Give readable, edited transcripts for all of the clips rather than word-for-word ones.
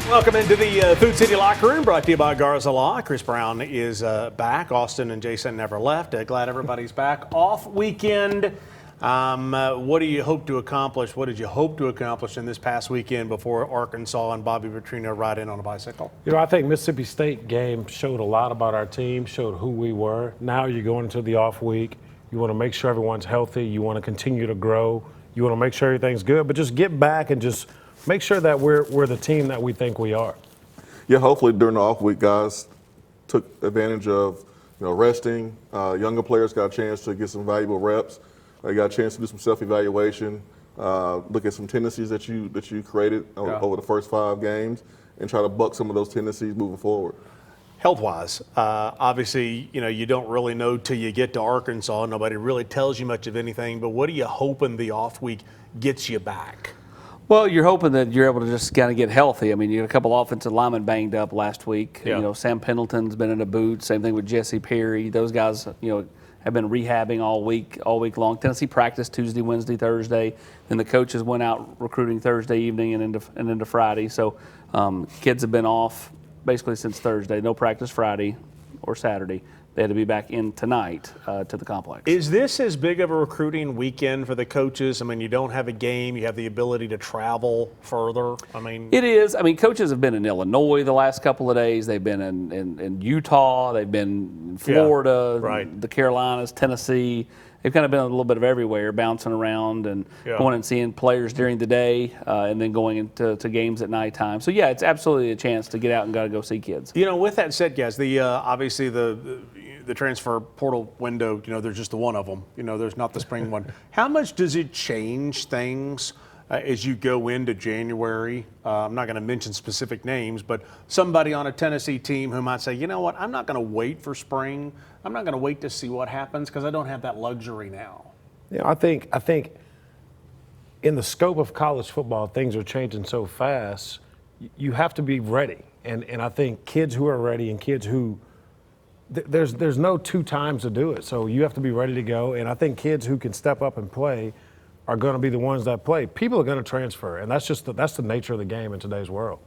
Welcome into the Food City Locker Room, brought to you by Garza Law. Chris Brown is back. Austin and Jason never left. Glad everybody's back. Off weekend. What do you hope to accomplish? What did you hope to accomplish in this past weekend before Arkansas and Bobby Petrino ride in on a bicycle? You know, I think Mississippi State game showed a lot about our team, showed who we were. Now you're going into the off week. You want to make sure everyone's healthy. You want to continue to grow. You want to make sure everything's good. But just get back and just make sure that we're the team that we think we are. Yeah, hopefully during the off week, guys took advantage of resting. Younger players got a chance to get some valuable reps. They got a chance to do some self-evaluation, look at some tendencies that you created over the first 5 games, and try to buck some of those tendencies moving forward. Health-wise, obviously, you don't really know till you get to Arkansas. Nobody really tells you much of anything. But what are you hoping the off week gets you back? Well, you're hoping that you're able to just kind of get healthy. I mean, you had a couple offensive linemen banged up last week. Yeah. Sam Pendleton's been in a boot. Same thing with Jesse Perry. Those guys, have been rehabbing all week long. Tennessee practiced Tuesday, Wednesday, Thursday. Then the coaches went out recruiting Thursday evening and into Friday. So kids have been off basically since Thursday. No practice Friday or Saturday. They had to be back in tonight to the complex. Is this as big of a recruiting weekend for the coaches? I mean, you don't have a game. You have the ability to travel further. I mean, it is. I mean, coaches have been in Illinois the last couple of days. They've been in Utah. They've been in Florida, right. The Carolinas, Tennessee. They've kind of been a little bit of everywhere, bouncing around and going and seeing players during the day and then going into games at nighttime. So, yeah, it's absolutely a chance to get out and go see kids. With that said, guys, obviously the transfer portal window, there's just the one of them. There's not the spring one. How much does it change things as you go into January? I'm not going to mention specific names, but somebody on a Tennessee team who might say, you know what, I'm not going to wait for spring. I'm not going to wait to see what happens because I don't have that luxury now. I think in the scope of college football, things are changing so fast. You have to be ready. And I think kids who are ready and kids who there's no 2 times to do it. So you have to be ready to go. And I think kids who can step up and play are going to be the ones that play. People are going to transfer, and that's the nature of the game in today's world.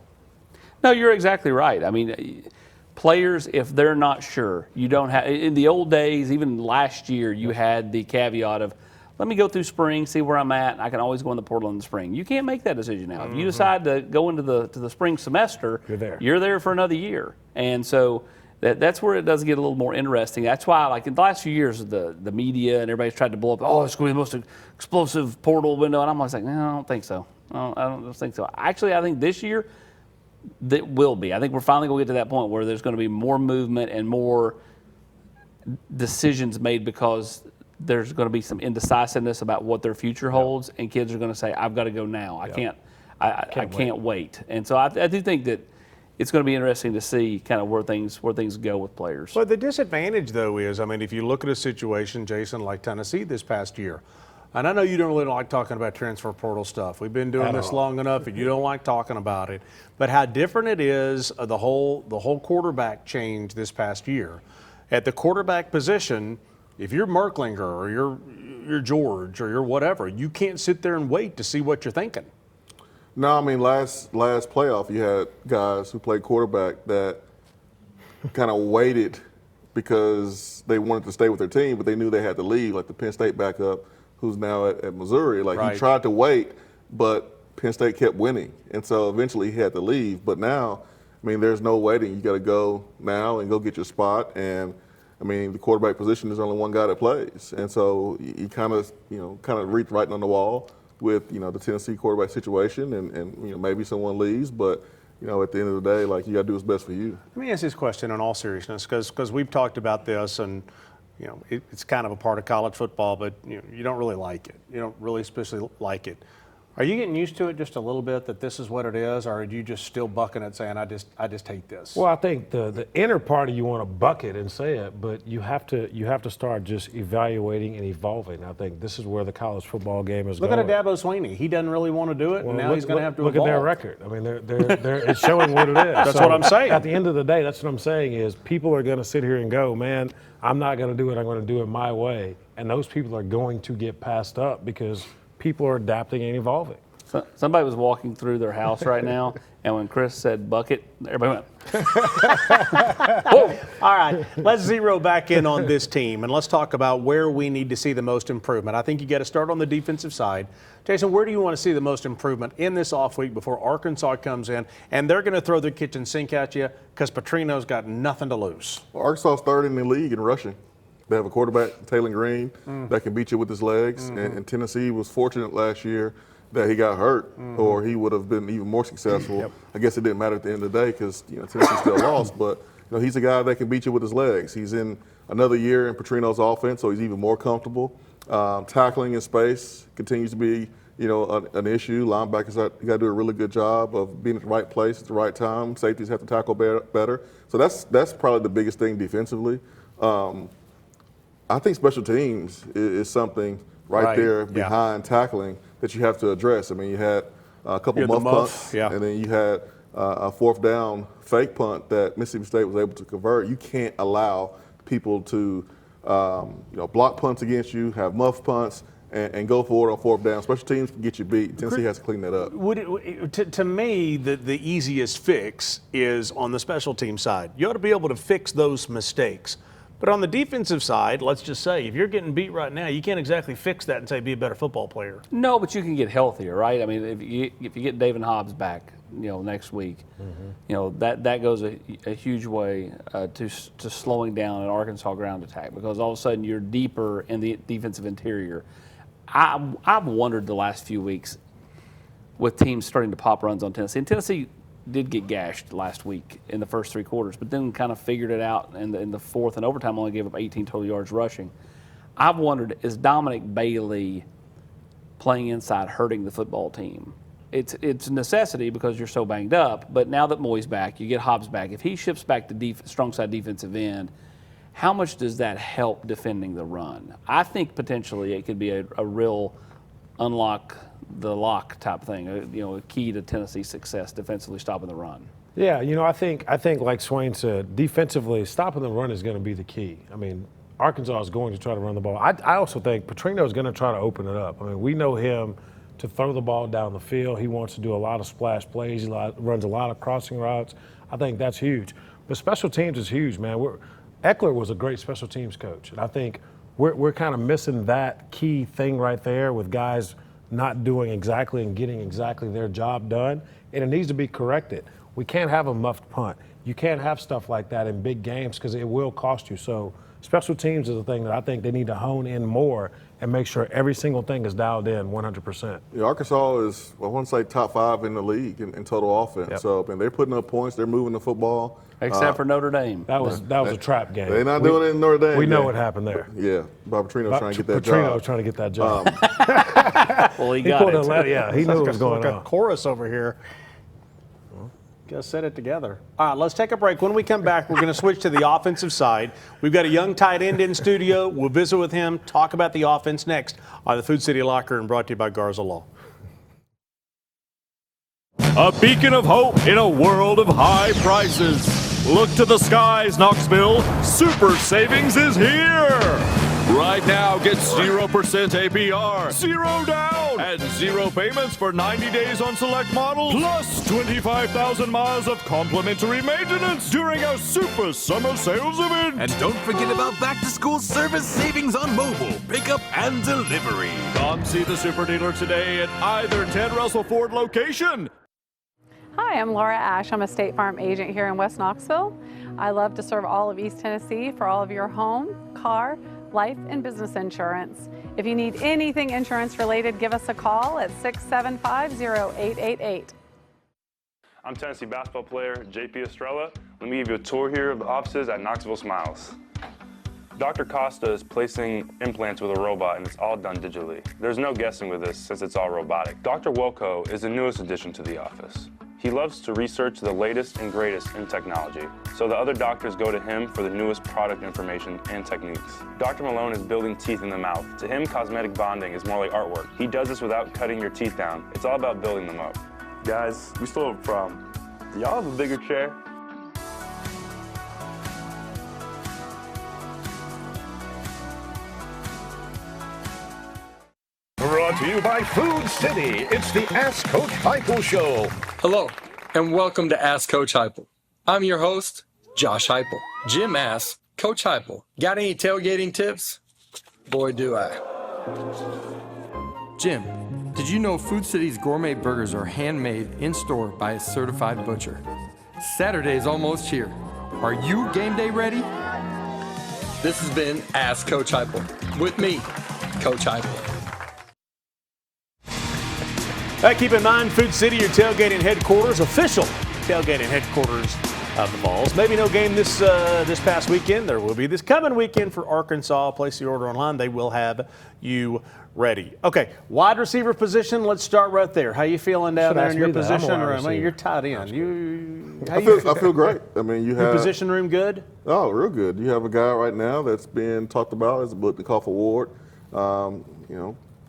No, you're exactly right. I mean, players, if they're not sure, you don't have. In the old days, even last year, you had the caveat of, let me go through spring, see where I'm at, and I can always go in the portal in the spring. You can't make that decision now. If you decide to go into the spring semester, you're there for another year. And so that's where it does get a little more interesting. That's why, like in the last few years, the media and everybody's tried to blow up, it's going to be the most explosive portal window. And I'm always like, no, I don't think so. I don't think so. Actually, I think this year, that will be. I think we're finally going to get to that point where there's going to be more movement and more decisions made because there's going to be some indecisiveness about what their future holds, and kids are going to say, I've got to go now. I can't wait. And so I do think that it's going to be interesting to see kind of where things go with players. Well, the disadvantage, though, is, if you look at a situation, Jason, like Tennessee this past year, and I know you don't really like talking about transfer portal stuff. We've been doing this long enough, and you don't like talking about it. But how different it is, the whole quarterback change this past year. At the quarterback position, if you're Merklinger or you're George or you're whatever, you can't sit there and wait to see what you're thinking. No, last playoff you had guys who played quarterback that kind of waited because they wanted to stay with their team, but they knew they had to leave, like the Penn State backup who's now at Missouri. He tried to wait, but Penn State kept winning. And so eventually he had to leave. But now, there's no waiting. You got to go now and go get your spot. And, the quarterback position, there's only one guy that plays. And so you kind of read the writing on the wall with, the Tennessee quarterback situation and maybe someone leaves. But, at the end of the day, you got to do what's best for you. Let me ask this question in all seriousness because we've talked about this and, it's kind of a part of college football, but you don't really like it. You don't really especially like it. Are you getting used to it just a little bit that this is what it is, or are you just still bucking it saying, I just hate this? Well, I think the inner part of you want to buck it and say it, but you have to start just evaluating and evolving. I think this is where the college football game is going. Look at Dabo Swinney. He doesn't really want to do it, and now he's going to have to look evolve. At their record. It's showing what it is. That's what I'm saying. At the end of the day, that's what I'm saying is people are going to sit here and go, man, I'm not going to do it. I'm going to do it my way. And those people are going to get passed up because people are adapting and evolving. Somebody was walking through their house right now, and when Chris said bucket, everybody went. All right, let's zero back in on this team and let's talk about where we need to see the most improvement. I think you got to start on the defensive side. Jason, where do you want to see the most improvement in this off week before Arkansas comes in and they're going to throw their kitchen sink at you because Petrino's got nothing to lose? Well, Arkansas's third in the league in rushing. They have a quarterback, Taylor Green, that can beat you with his legs. And Tennessee was fortunate last year that he got hurt, or he would have been even more successful. I guess it didn't matter at the end of the day because Tennessee still lost. But he's a guy that can beat you with his legs. He's in another year in Petrino's offense, so he's even more comfortable. Tackling in space continues to be an issue. Linebackers got to do a really good job of being at the right place at the right time. Safeties have to tackle better. So that's probably the biggest thing defensively. I think special teams is something right there behind tackling that you have to address. I mean, you had a couple muff punts, and then you had a fourth down fake punt that Mississippi State was able to convert. You can't allow people to block punts against you, have muff punts, and go forward on fourth down. Special teams can get you beat. Tennessee has to clean that up. To me, the easiest fix is on the special team side. You ought to be able to fix those mistakes. But on the defensive side, let's just say, if you're getting beat right now, you can't exactly fix that and say be a better football player. No, but you can get healthier, right? I mean, if you get David Hobbs back, next week, that goes a huge way to slowing down an Arkansas ground attack because all of a sudden you're deeper in the defensive interior. I've wondered the last few weeks with teams starting to pop runs on Tennessee. And Tennessee did get gashed last week in the first three quarters, but then kind of figured it out in the fourth and overtime only gave up 18 total yards rushing. I've wondered, is Dominic Bailey playing inside hurting the football team? It's a necessity because you're so banged up, but now that Moy's back, you get Hobbs back. If he shifts back to strong side defensive end, how much does that help defending the run? I think potentially it could be a real unlock the lock type thing, a key to Tennessee's success defensively stopping the run. Yeah, I think like Swain said, defensively stopping the run is going to be the key. I mean, Arkansas is going to try to run the ball. I also think Petrino is going to try to open it up. I mean, we know him to throw the ball down the field. He wants to do a lot of splash plays. He runs a lot of crossing routes. I think that's huge. But special teams is huge, man. Eckler was a great special teams coach, and I think we're kind of missing that key thing right there with guys not doing exactly and getting exactly their job done, and it needs to be corrected. We can't have a muffed punt. You can't have stuff like that in big games because it will cost you. So special teams is a thing that I think they need to hone in more and make sure every single thing is dialed in 100%. Arkansas is, I want to say, top 5 in the league in total offense. Yep. So, they're putting up points. They're moving the football. Except for Notre Dame. That was a trap game. They're not doing it in Notre Dame. We know what happened there. Yeah, Bob Petrino's trying to get that Petrino job. was trying to get that job. Well, he got it. Yeah, he knew what was going Like on. a chorus over here. Gotta set it together. All right, let's take a break. When we come back, we're going to switch to the offensive side. We've got a young tight end in studio. We'll visit with him, talk about the offense next on the Food City Locker and brought to you by Garza Law. A beacon of hope in a world of high prices. Look to the skies, Knoxville. Super savings is here. Right now, get 0% APR, 0 down, and 0 payments for 90 days on select models, plus 25,000 miles of complimentary maintenance during our Super Summer Sales event. And don't forget about back-to-school service savings on mobile, pickup, and delivery. Come see the super dealer today at either Ted Russell Ford location. Hi, I'm Laura Ash. I'm a State Farm agent here in West Knoxville. I love to serve all of East Tennessee for all of your home, car, life, and business insurance. If you need anything insurance related, give us a call at 675-0888. I'm Tennessee basketball player JP Estrella. Let me give you a tour here of the offices at Knoxville Smiles. Dr. Costa is placing implants with a robot, and it's all done digitally. There's no guessing with this since it's all robotic. Dr. Wilco is the newest addition to the office. He loves to research the latest and greatest in technology, so the other doctors go to him for the newest product information and techniques. Dr. Malone is building teeth in the mouth. To him, cosmetic bonding is more like artwork. He does this without cutting your teeth down. It's all about building them up. Guys, we stole a problem. Do y'all have a bigger chair? Brought to you by Food City. It's the Ask Coach Heupel Show. Hello, and welcome to Ask Coach Heupel. I'm your host, Josh Heupel. Jim asks, Coach Heupel, got any tailgating tips? Boy, do I. Jim, did you know Food City's gourmet burgers are handmade in-store by a certified butcher? Saturday is almost here. Are you game day ready? This has been Ask Coach Heupel. With me, Coach Heupel. Keep in mind, Food City, your tailgating headquarters, official tailgating headquarters of the Vols. Maybe no game this past weekend. There will be this coming weekend for Arkansas. Place your order online. They will have you ready. Okay, wide receiver position. Let's start right there. How you feeling down there in your position room? I mean, you're tight end. I feel great. I mean, you have your position room good. Oh, real good. You have a guy right now that's being talked about as a Blitnikoff Award,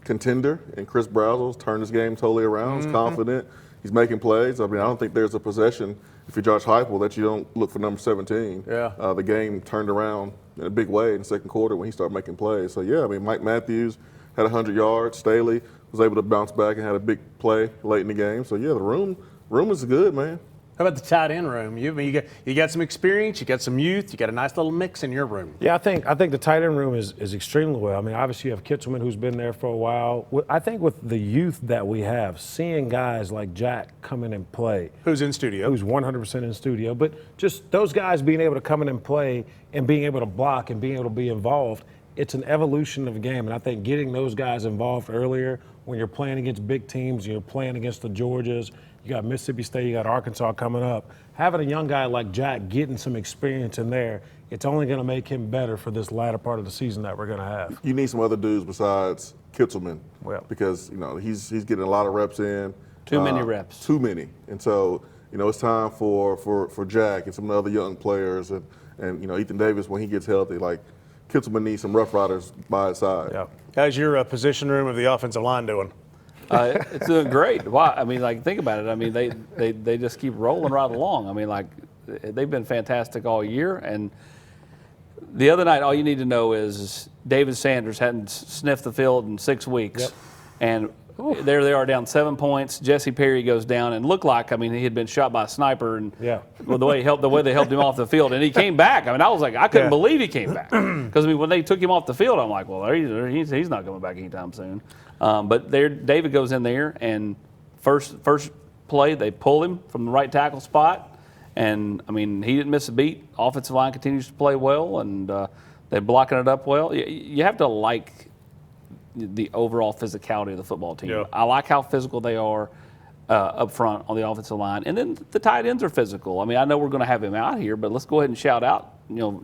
contender, and Chris Brazel's turned his game totally around. He's confident. He's making plays. I mean, I don't think there's a possession, if you're Josh Heupel, that you don't look for number 17. Yeah. The game turned around in a big way in the second quarter when he started making plays. So, yeah, I mean, Mike Matthews had 100 yards. Staley was able to bounce back and had a big play late in the game. So, yeah, the room is good, man. How about the tight end room? You got some experience, you got some youth, you got a nice little mix in your room. Yeah, I think the tight end room is extremely well. I mean, obviously you have Kitzelman, who's been there for a while. I think with the youth that we have, seeing guys like Jack come in and play. Who's in studio. Who's 100% in studio. But just those guys being able to come in and play and being able to block and being able to be involved, it's an evolution of the game. And I think getting those guys involved earlier when you're playing against big teams, you're playing against the Georgias, you got Mississippi State, you got Arkansas coming up. Having a young guy like Jack getting some experience in there, it's only going to make him better for this latter part of the season that we're going to have. You need some other dudes besides Kitzelman, well, because he's getting a lot of reps in. Too many reps. Too many, and so it's time for Jack and some of the other young players and Ethan Davis when he gets healthy. Like Kitzelman needs some Rough Riders by his side. Yeah. How's your position room of the offensive line doing? It's doing great. Why? I mean, like, think about it. I mean, they just keep rolling right along. I mean, like, they've been fantastic all year. And the other night, all you need to know is David Sanders hadn't sniffed the field in 6 weeks. Yep. And there they are down 7 points. Jesse Perry goes down and looked like, I mean, he had been shot by a sniper. And the way they helped him off the field. And he came back. I mean, I was like, I couldn't believe he came back. Because, I mean, when they took him off the field, I'm like, well, he's not coming back anytime soon. But David goes in there, and first play, they pull him from the right tackle spot. And, I mean, he didn't miss a beat. Offensive line continues to play well, and they're blocking it up well. You have to like the overall physicality of the football team. Yeah. I like how physical they are up front on the offensive line. And then the tight ends are physical. I mean, I know we're going to have him out here, but let's go ahead and shout out,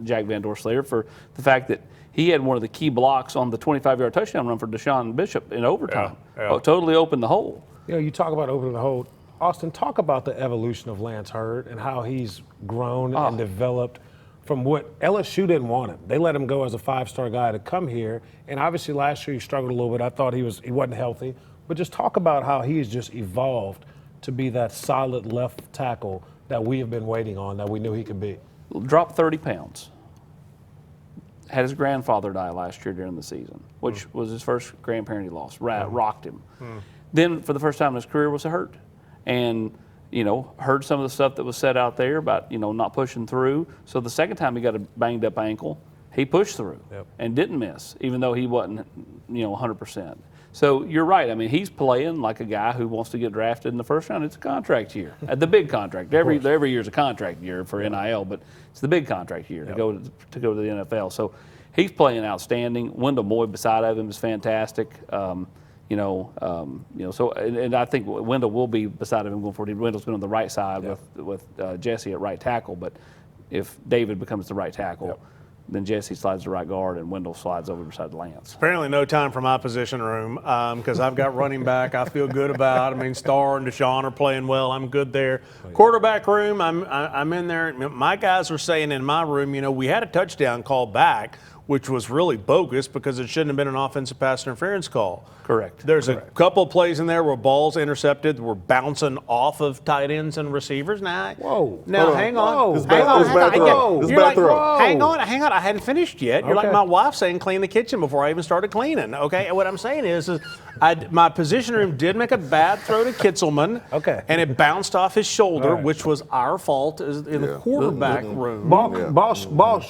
Jack Van Dorselaer for the fact that he had one of the key blocks on the 25-yard touchdown run for Deshaun Bishop in overtime. Yeah. Totally opened the hole. You talk about opening the hole. Austin, talk about the evolution of Lance Hurd and how he's grown and developed from what LSU didn't want him. They let him go as a 5-star guy to come here, and obviously last year he struggled a little bit. I thought he wasn't healthy, but just talk about how he's just evolved to be that solid left tackle that we have been waiting on, that we knew he could be. Dropped 30 pounds. Had his grandfather die last year during the season, which was his first grandparent he lost. Rocked him. Then, for the first time in his career, was hurt. And, heard some of the stuff that was said out there about, not pushing through. So the second time he got a banged up ankle, he pushed through and didn't miss, even though he wasn't, 100%. So you're right. I mean, he's playing like a guy who wants to get drafted in the first round. It's a contract year, the big contract. Every year's a contract year for NIL, but it's the big contract year to go to the NFL. So he's playing outstanding. Wendell Moy beside of him is fantastic. So I think Wendell will be beside of him going forward. Wendell's been on the right side with Jesse at right tackle, but if David becomes the right tackle, then Jesse slides to right guard and Wendell slides over beside Lance. Apparently no time for my position room because I've got running back I feel good about. I mean, Starr and Deshaun are playing well. I'm good there. Quarterback room, I'm in there. My guys are saying in my room, we had a touchdown call back. which was really bogus because it shouldn't have been an offensive pass interference call. Correct. There's a couple of plays in there where balls intercepted were bouncing off of tight ends and receivers. Now, hang on. This is bad throw. This is bad throw. Hang on. I hadn't finished yet. You're like my wife saying clean the kitchen before I even started cleaning. Okay, and what I'm saying is my position room did make a bad throw to Kitzelman. Okay. And it bounced off his shoulder, which was our fault in the quarterback room. Ball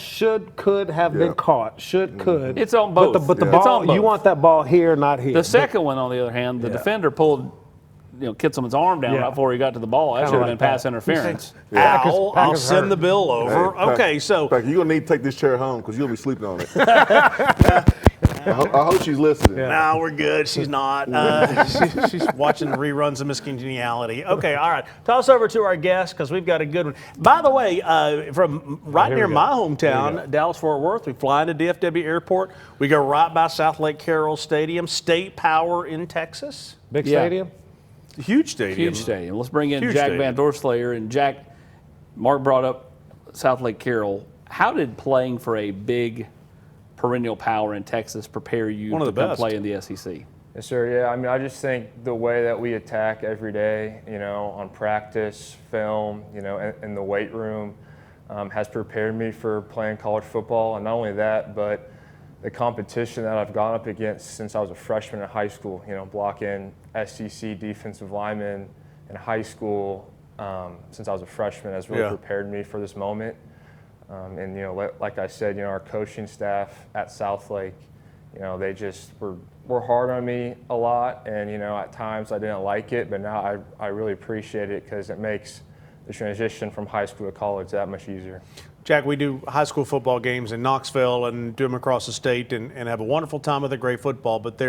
could have been caught. Could. It's on both. But the ball, you want that ball here, not here. The second one, on the other hand, the defender pulled Kitzelman's arm down right before he got to the ball. That should have been pass interference. I'll send the bill over. Okay, so. You're going to need to take this chair home because you'll be sleeping on it. I hope she's listening. No, we're good. She's not. She's watching reruns of Miss Congeniality. Okay, all right. Toss over to our guest because we've got a good one. By the way, from right near my hometown, Dallas-Fort Worth, we fly into DFW Airport. We go right by South Lake Carroll Stadium, State Power in Texas. Big stadium? Huge stadium. Huge stadium. Let's bring in Jack Van Dorselaer. And Jack, Mark brought up South Lake Carroll. How did playing for a big perennial power in Texas prepare you to come play in the SEC? Yes, sir. Yeah, I mean, I just think the way that we attack every day, on practice, film, in the weight room, has prepared me for playing college football. And not only that, but the competition that I've gone up against since I was a freshman in high school, blocking SEC defensive linemen in high school since I was a freshman has really prepared me for this moment. And like I said, our coaching staff at Southlake, they just were hard on me a lot, and at times I didn't like it, but now I really appreciate it because it makes the transition from high school to college that much easier. Jack, we do high school football games in Knoxville and do them across the state and have a wonderful time with a great football, but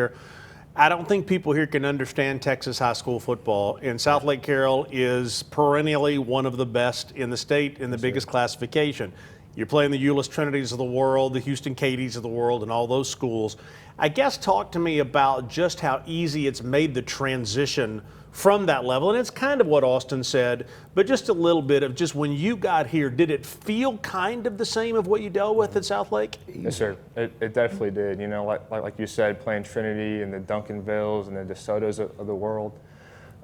I don't think people here can understand Texas high school football. And South Lake Carroll is perennially one of the best in the state in the biggest classification. You're playing the Euless Trinities of the world, the Houston Cadies of the world, and all those schools. I guess talk to me about just how easy it's made the transition from that level. And it's kind of what Austin said, but just a little bit of just when you got here, did it feel kind of the same of what you dealt with at South Lake? Yes, sir. It definitely did. Like you said, playing Trinity and the Duncanvilles and the DeSotos of the world.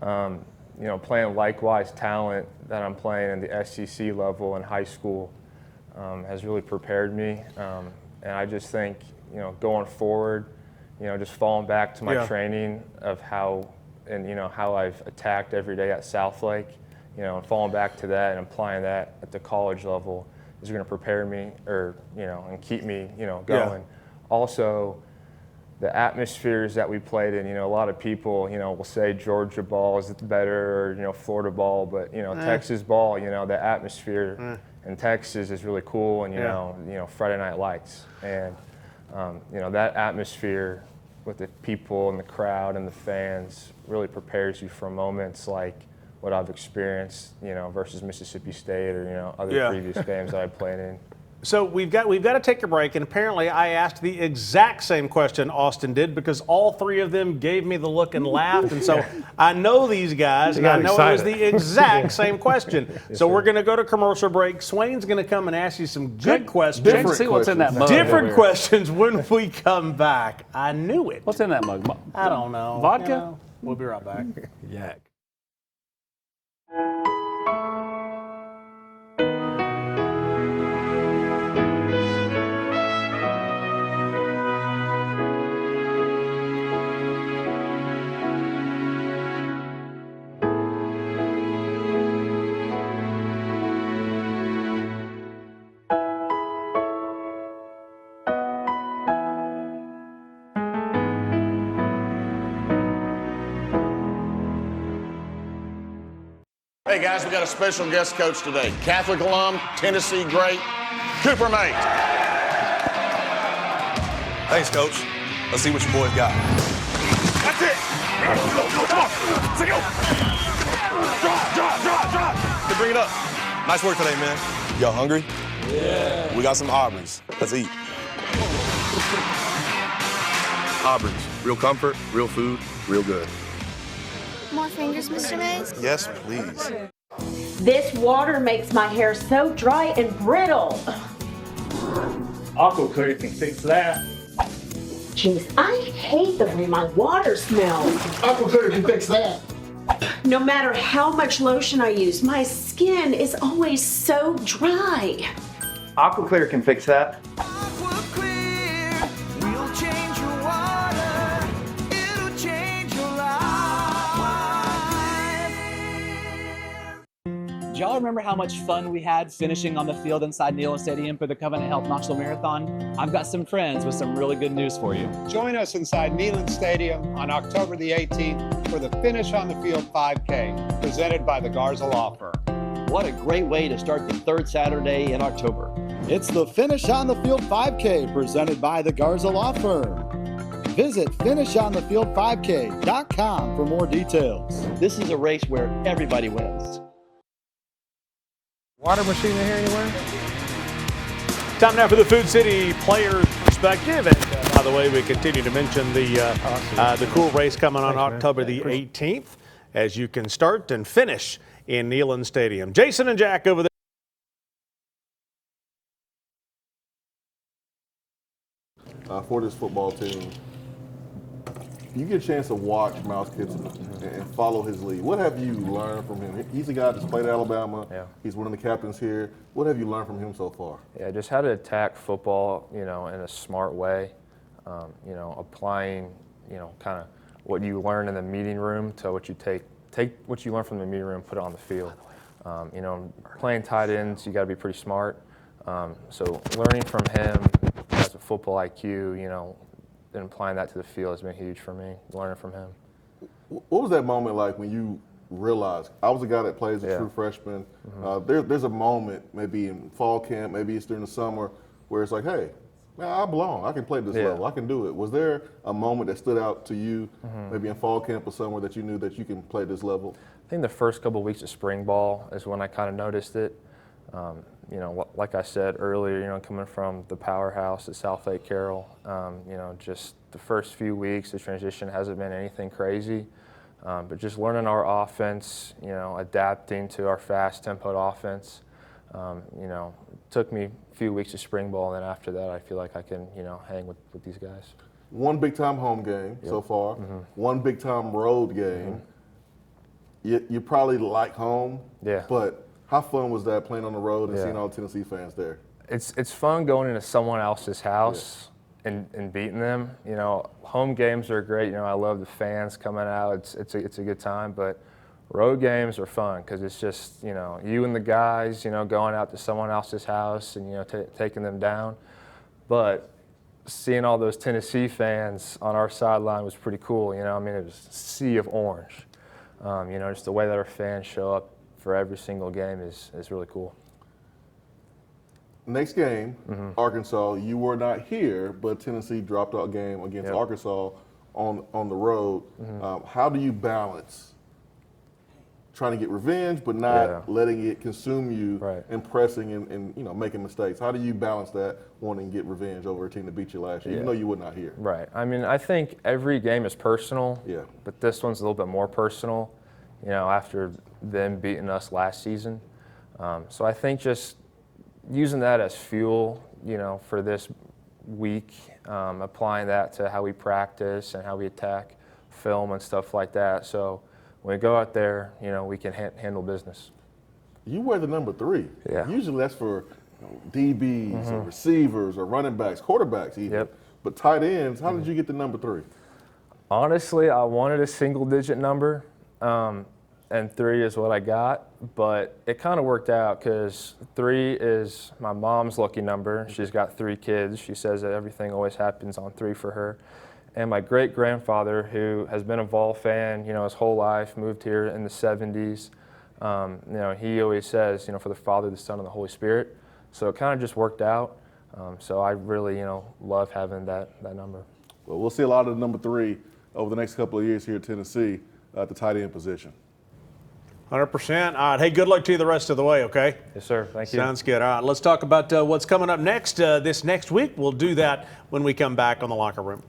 Playing likewise talent that I'm playing in the SEC level in high school has really prepared me. And I just think, going forward, just falling back to my training of how I've attacked every day at Southlake, and falling back to that and applying that at the college level is going to prepare me and keep me, going. Yeah. Also, the atmospheres that we played in, a lot of people, will say Georgia ball is better or, Florida ball, but, Texas ball, the atmosphere in Texas is really cool and, Friday Night Lights. And, that atmosphere with the people and the crowd and the fans really prepares you for moments like what I've experienced, versus Mississippi State or, other previous games that I played in. So we've got to take a break, and apparently I asked the exact same question Austin did because all three of them gave me the look and laughed, and so I know these guys, and I know it was the exact same question. So we're going to go to commercial break. Swain's going to come and ask you some good questions. Different questions when we come back. I knew it. What's in that mug? I don't know. Vodka? We'll be right back. Yak. Hey guys, we got a special guest coach today. Catholic alum, Tennessee great, Cooper Mate. Thanks, Coach. Let's see what your boys got. That's it. Come on. Let's go. Drop. Good, bring it up. Nice work today, man. Y'all hungry? Yeah. We got some Auburn's. Let's eat. Auburn's. Real comfort, real food, real good. More fingers, Mr. Mays? Yes, please. This water makes my hair so dry and brittle. AquaClear can fix that. Jeez, I hate the way my water smells. AquaClear can fix that. No matter how much lotion I use, my skin is always so dry. AquaClear can fix that. Do y'all remember how much fun we had finishing on the field inside Neyland Stadium for the Covenant Health Knoxville Marathon? I've got some friends with some really good news for you. Join us inside Neyland Stadium on October the 18th for the Finish on the Field 5K, presented by the Garza Law Firm. What a great way to start the third Saturday in October. It's the Finish on the Field 5K, presented by the Garza Law Firm. Visit finishonthefieldvk.com for more details. This is a race where everybody wins. Water machine in here anywhere? Time now for the Food City Players Perspective. And by the way, we continue to mention the cool race coming on October the 18th, as you can start and finish in Neyland Stadium. Jason and Jack over there. For this football team, you get a chance to watch Miles Kitson and follow his lead. What have you learned from him? He's a guy that's played at Alabama. Yeah. He's one of the captains here. What have you learned from him so far? Yeah, just how to attack football, in a smart way. Applying, kind of what you learn in the meeting room to what you take what you learn from the meeting room, put it on the field. Playing tight ends, you got to be pretty smart. So learning from him as a football IQ, and applying that to the field has been huge for me, learning from him. What was that moment like when you realized, I was a guy that plays a true freshman. There's a moment, maybe in fall camp, maybe it's during the summer, where it's like, hey, man, I belong. I can play at this level. I can do it. Was there a moment that stood out to you, maybe in fall camp or somewhere, that you knew that you can play at this level? I think the first couple of weeks of spring ball is when I kind of noticed it. Like I said earlier, coming from the powerhouse at South Lake Carroll, just the first few weeks, the transition hasn't been anything crazy. But just learning our offense, adapting to our fast-tempoed offense, took me a few weeks of spring ball, and then after that, I feel like I can, hang with these guys. One big-time home game so far, one big-time road game. You probably like home, but how fun was that playing on the road and seeing all the Tennessee fans there? It's fun going into someone else's house and beating them. Home games are great. I love the fans coming out. It's a good time, but road games are fun because it's just, you and the guys, going out to someone else's house and, taking them down. But seeing all those Tennessee fans on our sideline was pretty cool. It was a sea of orange. Just the way that our fans show up for every single game is really cool. Next game, Arkansas, you were not here, but Tennessee dropped out a game against Arkansas on the road. How do you balance trying to get revenge, but not letting it consume you, and pressing and making mistakes? How do you balance that, wanting to get revenge over a team that beat you last year, even though you were not here? Right. I think every game is personal, but this one's a little bit more personal, after them beating us last season. So I think just using that as fuel, for this week, applying that to how we practice and how we attack film and stuff like that. So when we go out there, we can handle business. You wear the number 3. Yeah. Usually that's for DBs or receivers or running backs, quarterbacks even. But tight ends, how did you get the number 3? Honestly, I wanted a single-digit number, and 3 is what I got. But it kind of worked out because 3 is my mom's lucky number. She's got 3 kids. She says that everything always happens on 3 for her. And my great-grandfather, who has been a Vol fan, his whole life, moved here in the 70s. He always says, for the Father, the Son, and the Holy Spirit. So it kind of just worked out. So I really, love having that number. Well, we'll see a lot of the number 3 over the next couple of years here at Tennessee at the tight end position. 100%. All right. Hey, good luck to you the rest of the way, okay? Yes, sir. Thank you. Sounds good. All right. Let's talk about what's coming up next this next week. We'll do that when we come back on the Locker Room.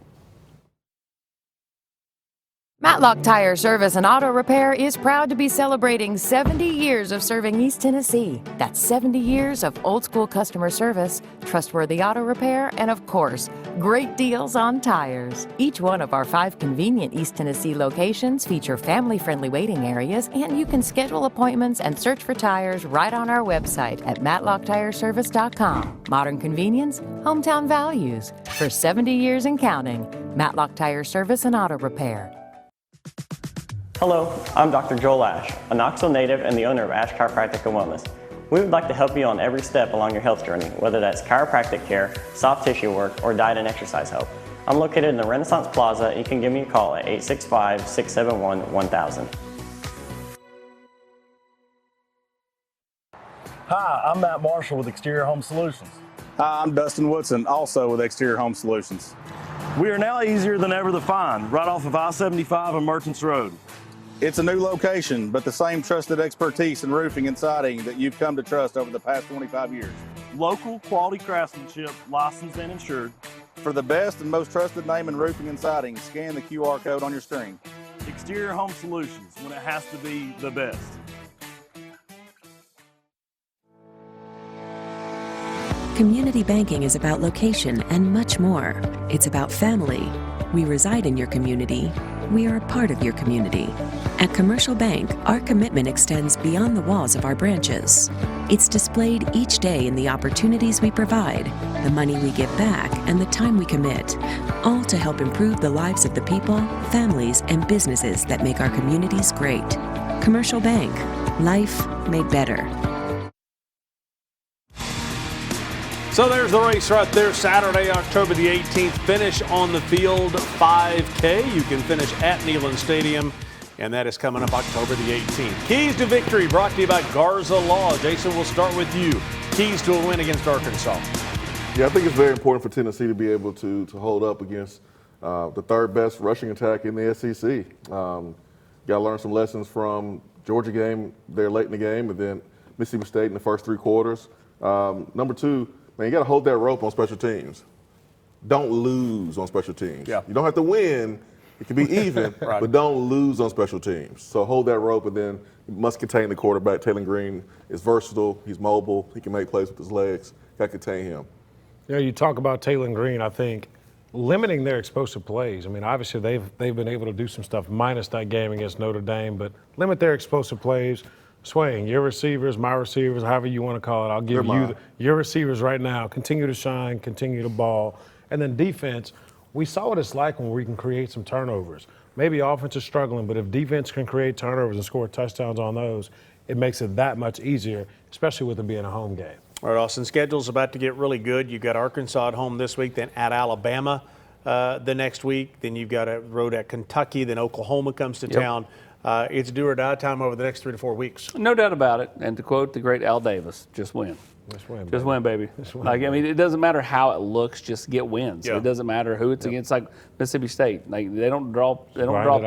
Matlock Tire Service and Auto Repair is proud to be celebrating 70 years of serving East Tennessee. That's 70 years of old-school customer service, trustworthy auto repair, and of course, great deals on tires. Each one of our 5 convenient East Tennessee locations feature family-friendly waiting areas, and you can schedule appointments and search for tires right on our website at matlocktireservice.com. Modern convenience, hometown values. For 70 years and counting, Matlock Tire Service and Auto Repair. Hello, I'm Dr. Joel Ash, a Knoxville native and the owner of Ash Chiropractic and Wellness. We would like to help you on every step along your health journey, whether that's chiropractic care, soft tissue work, or diet and exercise help. I'm located in the Renaissance Plaza. You can give me a call at 865-671-1000. Hi, I'm Matt Marshall with Exterior Home Solutions. Hi, I'm Dustin Woodson, also with Exterior Home Solutions. We are now easier than ever to find, right off of I-75 and Merchants Road. It's a new location, but the same trusted expertise in roofing and siding that you've come to trust over the past 25 years. Local quality craftsmanship, licensed and insured. For the best and most trusted name in roofing and siding, scan the QR code on your screen. Exterior Home Solutions, when it has to be the best. Community banking is about location and much more. It's about family. We reside in your community. We are a part of your community. At Commercial Bank, our commitment extends beyond the walls of our branches. It's displayed each day in the opportunities we provide, the money we give back, and the time we commit, all to help improve the lives of the people, families, and businesses that make our communities great. Commercial Bank, life made better. So there's the race right there, Saturday, October the 18th. Finish on the field 5K. You can finish at Neyland Stadium, and that is coming up October the 18th. Keys to victory brought to you by Garza Law. Jason, we'll start with you. Keys to a win against Arkansas. Yeah, I think it's very important for Tennessee to be able to hold up against the third best rushing attack in the SEC. Got to learn some lessons from Georgia game there late in the game, and then Mississippi State in the first 3 quarters. Number 2, man, you got to hold that rope on special teams. Don't lose on special teams. Yeah. You don't have to win. It can be even, Right. but don't lose on special teams. So hold that rope, and then you must contain the quarterback. Taylor Green is versatile. He's mobile. He can make plays with his legs. Got to contain him. You know, you talk about Taylor Green, I think, limiting their explosive plays. I mean, obviously they've been able to do some stuff minus that game against Notre Dame, but limit their explosive plays. Swaying, your receivers, my receivers, however you want to call it, I'll give you your receivers right now. Continue to shine, continue to ball. And then defense, we saw what it's like when we can create some turnovers. Maybe offense is struggling, but if defense can create turnovers and score touchdowns on those, it makes it that much easier, especially with it being a home game. All right, Austin, schedule's about to get really good. You've got Arkansas at home this week, then at Alabama the next week. Then you've got a road at Kentucky, then Oklahoma comes to town. It's do or die time over the next 3 to 4 weeks. No doubt about it. And to quote the great Al Davis, just win. Just win, just win, baby. Just win, I mean, it doesn't matter how it looks, just get wins. Yeah. It doesn't matter who it's against. Like Mississippi State, they don't draw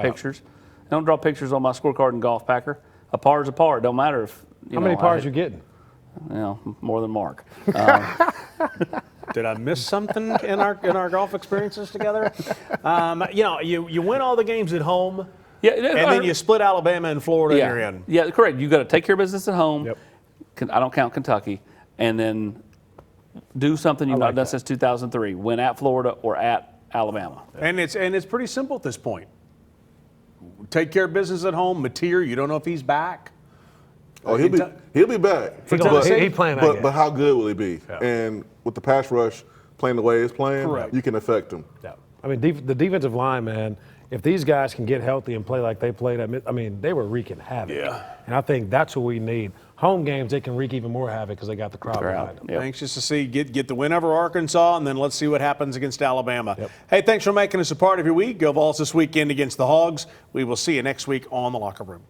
pictures. They don't draw pictures on my scorecard in Golf Packer. A par is a par. It don't matter if How many pars you getting? You know, more than Mark. Did I miss something in our golf experiences together? You know, you win all the games at home. Yeah, and then you split Alabama and Florida and you're in. Yeah, correct. You got to take care of business at home. Yep. I don't count Kentucky, and then do something you've not done since 2003. Win at Florida or at Alabama. And it's pretty simple at this point. Take care of business at home. Mateer, you don't know if he's back. Oh, he'll be back. He playing that game. But how good will he be? Yeah. And with the pass rush playing the way it's playing, you can affect him. Yeah. I mean, the defensive line, man. If these guys can get healthy and play like they played, I mean, they were wreaking havoc. Yeah. And I think that's what we need. Home games, they can wreak even more havoc because they got the crowd behind them. Yep. Anxious to see get the win over Arkansas, and then let's see what happens against Alabama. Yep. Hey, thanks for making us a part of your week. Go Vols this weekend against the Hogs. We will see you next week on The Locker Room.